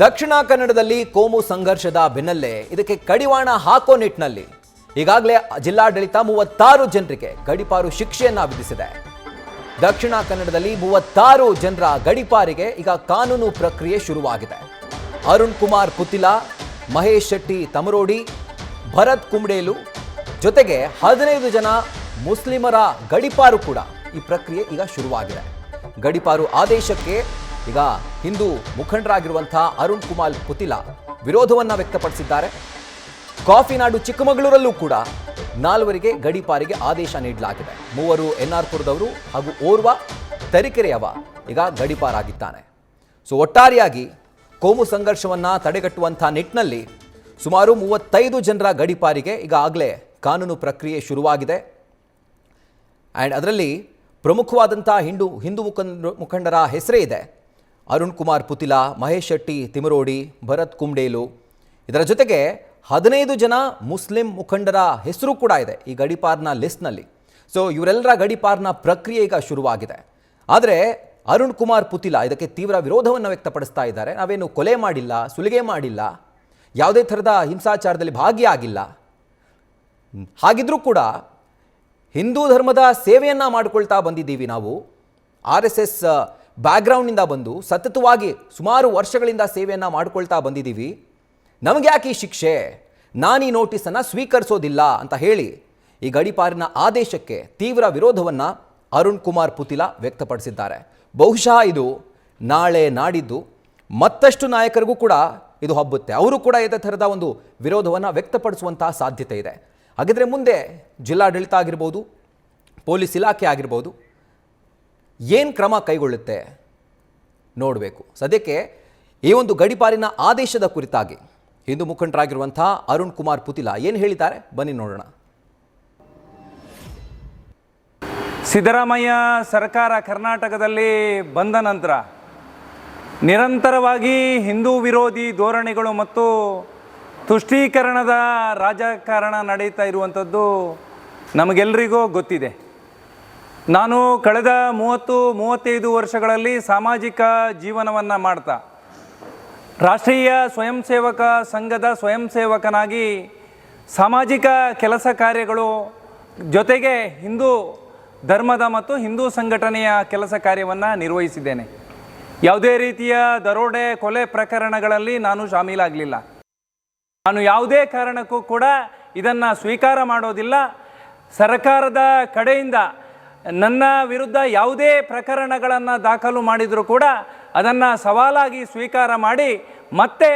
ದಕ್ಷಿಣ ಕನ್ನಡದಲ್ಲಿ ಕೋಮು ಸಂಘರ್ಷದ ಬೆನ್ನಲ್ಲೇ ಇದಕ್ಕೆ ಕಡಿವಾಣ ಹಾಕೋ ನಿಟ್ಟಿನಲ್ಲಿ ಈಗಾಗಲೇ ಜಿಲ್ಲಾಡಳಿತ 36 ಜನರಿಗೆ ಗಡಿಪಾರು ಶಿಕ್ಷೆಯನ್ನ ವಿಧಿಸಿದೆ. ದಕ್ಷಿಣ ಕನ್ನಡದಲ್ಲಿ 36 ಜನರ ಗಡಿಪಾರಿಗೆ ಈಗ ಕಾನೂನು ಪ್ರಕ್ರಿಯೆ ಶುರುವಾಗಿದೆ. ಅರುಣ್ ಕುಮಾರ್ ಪುತಿಲಾ, ಮಹೇಶ್ ಶೆಟ್ಟಿ ತಮರೋಡಿ, ಭರತ್ ಕುಂಬ್ಡೇಲು ಜೊತೆಗೆ 15 ಜನ ಮುಸ್ಲಿಮರ ಗಡಿಪಾರು ಕೂಡ ಈ ಪ್ರಕ್ರಿಯೆ ಈಗ ಶುರುವಾಗಿದೆ. ಗಡಿಪಾರು ಆದೇಶಕ್ಕೆ ಈಗ ಹಿಂದೂ ಮುಖಂಡರಾಗಿರುವಂತಹ ಅರುಣ್ ಕುಮಾರ್ ಪುತಿಲಾ ವಿರೋಧವನ್ನ ವ್ಯಕ್ತಪಡಿಸಿದ್ದಾರೆ. ಕಾಫಿನಾಡು ಚಿಕ್ಕಮಗಳೂರಲ್ಲೂ ಕೂಡ 4 ಗಡಿಪಾರಿಗೆ ಆದೇಶ ನೀಡಲಾಗಿದೆ. 3 ಎನ್ಆರ್ಪುರದವರು ಹಾಗೂ ಓರ್ವ ತರೀಕೆರೆಯವ ಈಗ ಗಡಿಪಾರಾಗಿದ್ದಾನೆ. ಒಟ್ಟಾರೆಯಾಗಿ ಕೋಮು ಸಂಘರ್ಷವನ್ನ ತಡೆಗಟ್ಟುವಂತಹ ನಿಟ್ಟಿನಲ್ಲಿ ಸುಮಾರು 35 ಜನರ ಗಡಿಪಾರಿಗೆ ಈಗಾಗಲೇ ಕಾನೂನು ಪ್ರಕ್ರಿಯೆ ಶುರುವಾಗಿದೆ. ಆ್ಯಂಡ್ ಅದರಲ್ಲಿ ಪ್ರಮುಖವಾದಂತಹ ಹಿಂದೂ ಮುಖಂಡರ ಹೆಸರೇ ಇದೆ. ಅರುಣ್ ಕುಮಾರ್ ಪುತಿಲಾ, ಮಹೇಶ್ ಶೆಟ್ಟಿ ತಿಮರೋಡಿ, ಭರತ್ ಕುಂಬ್ಡೇಲು, ಇದರ ಜೊತೆಗೆ 15 ಜನ ಮುಸ್ಲಿಂ ಮುಖಂಡರ ಹೆಸರು ಕೂಡ ಇದೆ ಈ ಗಡಿಪಾರ್ನ ಲಿಸ್ಟ್ನಲ್ಲಿ. ಇವರೆಲ್ಲರ ಗಡಿಪಾರ್ನ ಪ್ರಕ್ರಿಯೆ ಈಗ ಶುರುವಾಗಿದೆ. ಆದರೆ ಅರುಣ್ ಕುಮಾರ್ ಪುತಿಲಾ ಇದಕ್ಕೆ ತೀವ್ರ ವಿರೋಧವನ್ನು ವ್ಯಕ್ತಪಡಿಸ್ತಾ ಇದ್ದಾರೆ. ನಾವೇನು ಕೊಲೆ ಮಾಡಿಲ್ಲ, ಸುಲಿಗೆ ಮಾಡಿಲ್ಲ, ಯಾವುದೇ ಥರದ ಹಿಂಸಾಚಾರದಲ್ಲಿ ಭಾಗಿಯಾಗಿಲ್ಲ, ಹಾಗಿದ್ರೂ ಕೂಡ ಹಿಂದೂ ಧರ್ಮದ ಸೇವೆಯನ್ನು ಮಾಡಿಕೊಳ್ತಾ ಬಂದಿದ್ದೀವಿ. ನಾವು RSS ಬ್ಯಾಕ್ಗ್ರೌಂಡ್ನಿಂದ ಬಂದು ಸತತವಾಗಿ ಸುಮಾರು ವರ್ಷಗಳಿಂದ ಸೇವೆಯನ್ನು ಮಾಡಿಕೊಳ್ತಾ ಬಂದಿದ್ದೀವಿ. ನಮಗೆ ಯಾಕೆ ಈ ಶಿಕ್ಷೆ? ನಾನು ಈ ನೋಟಿಸನ್ನು ಸ್ವೀಕರಿಸೋದಿಲ್ಲ ಅಂತ ಹೇಳಿ ಈ ಗಡಿಪಾರಿನ ಆದೇಶಕ್ಕೆ ತೀವ್ರ ವಿರೋಧವನ್ನು ಅರುಣ್ ಕುಮಾರ್ ಪುತಿಲಾ ವ್ಯಕ್ತಪಡಿಸಿದ್ದಾರೆ. ಬಹುಶಃ ಇದು ನಾಳೆ ನಾಡಿದ್ದು ಮತ್ತಷ್ಟು ನಾಯಕರಿಗೂ ಕೂಡ ಇದು ಹಬ್ಬುತ್ತೆ. ಅವರು ಕೂಡ ಇದೇ ಥರದ ಒಂದು ವಿರೋಧವನ್ನು ವ್ಯಕ್ತಪಡಿಸುವಂತಹ ಸಾಧ್ಯತೆ ಇದೆ. ಹಾಗಿದ್ರೆ ಮುಂದೆ ಜಿಲ್ಲಾಡಳಿತ ಆಗಿರ್ಬೋದು, ಪೊಲೀಸ್ ಇಲಾಖೆ ಆಗಿರ್ಬೋದು, ಏನು ಕ್ರಮ ಕೈಗೊಳ್ಳುತ್ತೆ ನೋಡಬೇಕು. ಸದ್ಯಕ್ಕೆ ಈ ಒಂದು ಗಡಿಪಾರಿನ ಆದೇಶದ ಕುರಿತಾಗಿ ಹಿಂದೂ ಮುಖಂಡರಾಗಿರುವಂಥ ಅರುಣ್ ಕುಮಾರ್ ಪುತಿಲಾ ಏನು ಹೇಳಿದ್ದಾರೆ ಬನ್ನಿ ನೋಡೋಣ. ಸಿದ್ದರಾಮಯ್ಯ ಸರ್ಕಾರ ಕರ್ನಾಟಕದಲ್ಲಿ ಬಂದ ನಂತರ ನಿರಂತರವಾಗಿ ಹಿಂದೂ ವಿರೋಧಿ ಧೋರಣೆಗಳು ಮತ್ತು ತುಷ್ಟೀಕರಣದ ರಾಜಕಾರಣ ನಡೀತಾ ಇರುವಂಥದ್ದು ನಮಗೆಲ್ಲರಿಗೂ ಗೊತ್ತಿದೆ. ನಾನು ಕಳೆದ 30-35 ವರ್ಷಗಳಲ್ಲಿ ಸಾಮಾಜಿಕ ಜೀವನವನ್ನು ಮಾಡ್ತಾ ರಾಷ್ಟ್ರೀಯ ಸ್ವಯಂ ಸೇವಕ ಸಂಘದ ಸ್ವಯಂ ಸೇವಕನಾಗಿ ಸಾಮಾಜಿಕ ಕೆಲಸ ಕಾರ್ಯಗಳು ಜೊತೆಗೆ ಹಿಂದೂ ಧರ್ಮದ ಮತ್ತು ಹಿಂದೂ ಸಂಘಟನೆಯ ಕೆಲಸ ಕಾರ್ಯವನ್ನು ನಿರ್ವಹಿಸಿದ್ದೇನೆ. ಯಾವುದೇ ರೀತಿಯ ದರೋಡೆ, ಕೊಲೆ ಪ್ರಕರಣಗಳಲ್ಲಿ ನಾನು ಶಾಮೀಲಾಗಲಿಲ್ಲ. ನಾನು ಯಾವುದೇ ಕಾರಣಕ್ಕೂ ಕೂಡ ಇದನ್ನು ಸ್ವೀಕಾರ ಮಾಡೋದಿಲ್ಲ. ಸರ್ಕಾರದ ಕಡೆಯಿಂದ ನನ್ನ ವಿರುದ್ಧ ಯಾವುದೇ ಪ್ರಕರಣಗಳನ್ನು ದಾಖಲು ಮಾಡಿದರೂ ಕೂಡ ಅದನ್ನು ಸವಾಲಾಗಿ ಸ್ವೀಕಾರ ಮಾಡಿ ಮತ್ತೆ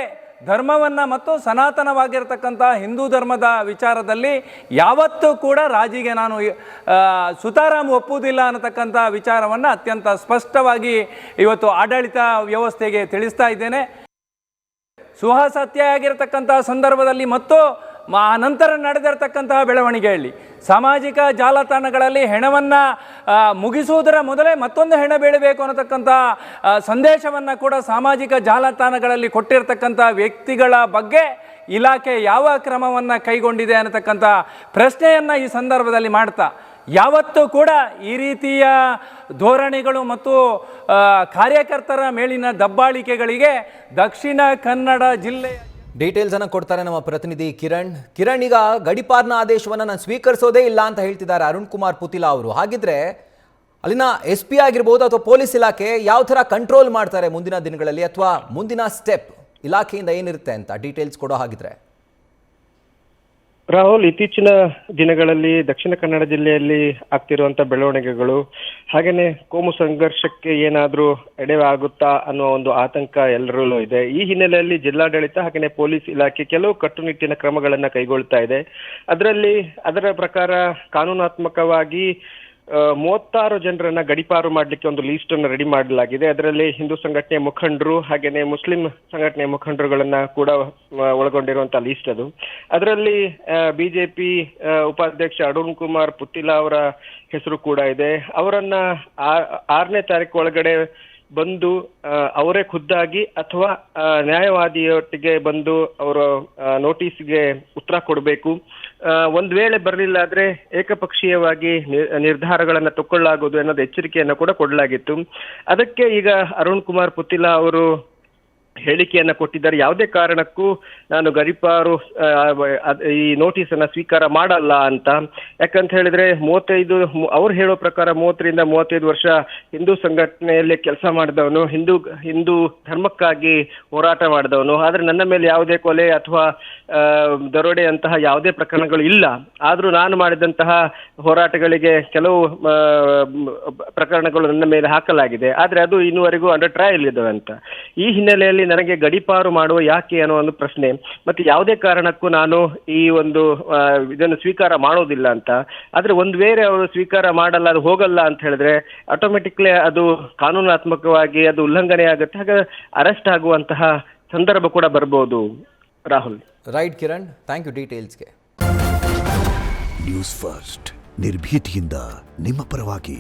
ಧರ್ಮವನ್ನು ಮತ್ತು ಸನಾತನವಾಗಿರ್ತಕ್ಕಂಥ ಹಿಂದೂ ಧರ್ಮದ ವಿಚಾರದಲ್ಲಿ ಯಾವತ್ತೂ ಕೂಡ ರಾಜಿಗೆ ನಾನು ಸುತಾರಾಮ್ ಒಪ್ಪುವುದಿಲ್ಲ ಅನ್ನತಕ್ಕಂಥ ವಿಚಾರವನ್ನು ಅತ್ಯಂತ ಸ್ಪಷ್ಟವಾಗಿ ಇವತ್ತು ಆಡಳಿತ ವ್ಯವಸ್ಥೆಗೆ ತಿಳಿಸ್ತಾ ಇದ್ದೇನೆ. ಸುಹಾಸತ್ಯ ಆಗಿರತಕ್ಕಂಥ ಸಂದರ್ಭದಲ್ಲಿ ಮತ್ತು ನಂತರ ನಡೆದಿರ್ತಕ್ಕಂತಹ ಬೆಳವಣಿಗೆಯಲ್ಲಿ ಸಾಮಾಜಿಕ ಜಾಲತಾಣಗಳಲ್ಲಿ ಹೆಣವನ್ನು ಮುಗಿಸುವುದರ ಮೊದಲೇ ಮತ್ತೊಂದು ಹೆಣ ಬೀಳಬೇಕು ಅನ್ನತಕ್ಕಂಥ ಸಂದೇಶವನ್ನು ಕೂಡ ಸಾಮಾಜಿಕ ಜಾಲತಾಣಗಳಲ್ಲಿ ಕೊಟ್ಟಿರ್ತಕ್ಕಂಥ ವ್ಯಕ್ತಿಗಳ ಬಗ್ಗೆ ಇಲಾಖೆ ಯಾವ ಕ್ರಮವನ್ನು ಕೈಗೊಂಡಿದೆ ಅನ್ನತಕ್ಕಂಥ ಪ್ರಶ್ನೆಯನ್ನು ಈ ಸಂದರ್ಭದಲ್ಲಿ ಮಾಡ್ತಾ, ಯಾವತ್ತೂ ಕೂಡ ಈ ರೀತಿಯ ಧೋರಣೆಗಳು ಮತ್ತು ಕಾರ್ಯಕರ್ತರ ಮೇಲಿನ ದಬ್ಬಾಳಿಕೆಗಳಿಗೆ ದಕ್ಷಿಣ ಕನ್ನಡ ಜಿಲ್ಲೆಯ ಡೀಟೇಲ್ಸ್ ಅನ್ನು ಕೊಡ್ತಾರೆ ನಮ್ಮ ಪ್ರತಿನಿಧಿ ಕಿರಣ್. ಈಗ ಗಡಿಪಾರ್ನ ಆದೇಶವನ್ನು ನಾನು ಸ್ವೀಕರಿಸೋದೇ ಇಲ್ಲ ಅಂತ ಹೇಳ್ತಿದ್ದಾರೆ ಅರುಣ್ ಕುಮಾರ್ ಪುತಿಲಾ ಅವರು. ಹಾಗಿದ್ರೆ ಅಲ್ಲಿನ SP ಆಗಿರ್ಬೋದು ಅಥವಾ ಪೊಲೀಸ್ ಇಲಾಖೆ ಯಾವ ಥರ ಕಂಟ್ರೋಲ್ ಮಾಡ್ತಾರೆ ಮುಂದಿನ ದಿನಗಳಲ್ಲಿ, ಅಥವಾ ಮುಂದಿನ ಸ್ಟೆಪ್ ಇಲಾಖೆಯಿಂದ ಏನಿರುತ್ತೆ ಅಂತ ಡೀಟೇಲ್ಸ್ ಕೊಡೋ ಹಾಗಿದ್ರೆ. ರಾಹುಲ್, ಇತ್ತೀಚಿನ ದಿನಗಳಲ್ಲಿ ದಕ್ಷಿಣ ಕನ್ನಡ ಜಿಲ್ಲೆಯಲ್ಲಿ ಆಗ್ತಿರುವಂತ ಬೆಳವಣಿಗೆಗಳು ಹಾಗೇನೆ ಕೋಮು ಸಂಘರ್ಷಕ್ಕೆ ಏನಾದ್ರೂ ಎಡೆವಾಗುತ್ತಾ ಅನ್ನುವ ಒಂದು ಆತಂಕ ಎಲ್ಲರಲ್ಲೂ ಇದೆ. ಈ ಹಿನ್ನೆಲೆಯಲ್ಲಿ ಜಿಲ್ಲಾಡಳಿತ ಹಾಗೇನೆ ಪೊಲೀಸ್ ಇಲಾಖೆ ಕೆಲವು ಕಟ್ಟುನಿಟ್ಟಿನ ಕ್ರಮಗಳನ್ನ ಕೈಗೊಳ್ತಾ ಇದೆ. ಅದರ ಪ್ರಕಾರ ಕಾನೂನಾತ್ಮಕವಾಗಿ 36 ಜನರನ್ನ ಗಡಿಪಾರು ಮಾಡಲಿಕ್ಕೆ ಒಂದು ಲೀಸ್ಟ್ ಅನ್ನು ರೆಡಿ ಮಾಡಲಾಗಿದೆ. ಅದರಲ್ಲಿ ಹಿಂದೂ ಸಂಘಟನೆ ಮುಖಂಡರು ಹಾಗೇನೆ ಮುಸ್ಲಿಂ ಸಂಘಟನೆ ಮುಖಂಡರುಗಳನ್ನ ಕೂಡ ಒಳಗೊಂಡಿರುವಂತಹ ಲೀಸ್ಟ್ ಅದು. ಅದರಲ್ಲಿ ಬಿಜೆಪಿ ಉಪಾಧ್ಯಕ್ಷ ಅರುಣ್ ಕುಮಾರ್ ಪುತಿಲಾ ಅವರ ಹೆಸರು ಕೂಡ ಇದೆ. ಅವರನ್ನ 6ನೇ ತಾರೀಕು ಒಳಗಡೆ ಬಂದು ಅವರೇ ಖುದ್ದಾಗಿ ಅಥವಾ ನ್ಯಾಯವಾದಿಯೊಟ್ಟಿಗೆ ಬಂದು ಅವರ ನೋಟಿಸ್ಗೆ ಉತ್ತರ ಕೊಡಬೇಕು. ಒಂದ್ ವೇಳೆ ಬರಲಿಲ್ಲ ಆದ್ರೆ ಏಕಪಕ್ಷೀಯವಾಗಿ ನಿರ್ಧಾರಗಳನ್ನ ತಗೊಳ್ಳಲಾಗುವುದು ಅನ್ನೋದು ಎಚ್ಚರಿಕೆಯನ್ನು ಕೂಡ ಕೊಡಲಾಗಿತ್ತು. ಅದಕ್ಕೆ ಈಗ ಅರುಣ್ ಕುಮಾರ್ ಪುತಿಲಾ ಅವರು ಹೇಳಿಕೆಯನ್ನು ಕೊಟ್ಟಿದ್ದಾರೆ. ಯಾವುದೇ ಕಾರಣಕ್ಕೂ ನಾನು ಗಡೀಪಾರು ಈ ನೋಟಿಸನ್ನು ಸ್ವೀಕಾರ ಮಾಡಲ್ಲ ಅಂತ. ಯಾಕಂತ ಹೇಳಿದ್ರೆ ಅವ್ರು ಹೇಳೋ ಪ್ರಕಾರ 30ರಿಂದ 35 ವರ್ಷ ಹಿಂದೂ ಸಂಘಟನೆಯಲ್ಲಿ ಕೆಲಸ ಮಾಡಿದವನು, ಹಿಂದೂ ಧರ್ಮಕ್ಕಾಗಿ ಹೋರಾಟ ಮಾಡಿದವನು. ಆದರೆ ನನ್ನ ಮೇಲೆ ಯಾವುದೇ ಕೊಲೆ ಅಥವಾ ದರೋಡೆ ಅಂತಹ ಯಾವುದೇ ಪ್ರಕರಣಗಳು ಇಲ್ಲ. ಆದರೂ ನಾನು ಮಾಡಿದಂತಹ ಹೋರಾಟಗಳಿಗೆ ಕೆಲವು ಪ್ರಕರಣಗಳು ನನ್ನ ಮೇಲೆ ಹಾಕಲಾಗಿದೆ. ಆದರೆ ಅದು ಇನ್ನುವರೆಗೂ ಅಂಡರ್ ಟ್ರಯಲ್ ಇದ್ದಾವೆ ಅಂತ. ಈ ಹಿನ್ನೆಲೆಯಲ್ಲಿ ನನಗೆ ಗಡೀಪಾರು ಮಾಡುವ ಯಾಕೆ ಅನ್ನೋ ಒಂದು ಪ್ರಶ್ನೆ, ಮತ್ತೆ ಯಾವುದೇ ಕಾರಣಕ್ಕೂ ನಾನು ಈ ಒಂದು ಇದನ್ನು ಸ್ವೀಕಾರ ಮಾಡೋದಿಲ್ಲ ಅಂತ. ಆದರೆ ಒಂದು ವೇಳೆ ಅವರು ಸ್ವೀಕಾರ ಮಾಡಲ್ಲ, ಅದು ಹೋಗಲ್ಲ ಅಂತ ಹೇಳಿದ್ರೆ ಆಟೋಮೆಟಿಕ್ಲಿ ಅದು ಕಾನೂನಾತ್ಮಕವಾಗಿ ಅದು ಉಲ್ಲಂಘನೆ ಆಗುತ್ತೆ. ಹಾಗೆ ಅರೆಸ್ಟ್ ಆಗುವಂತಹ ಸಂದರ್ಭ ಕೂಡ ಬರ್ಬೋದು. Rahul. Right Kiran, thank you ಡೀಟೇಲ್ಸ್ಗೆ. ನ್ಯೂಸ್ ಫಸ್ಟ್ ನಿರ್ಭೀತಿಯಿಂದ ನಿಮ್ಮ ಪರವಾಗಿ.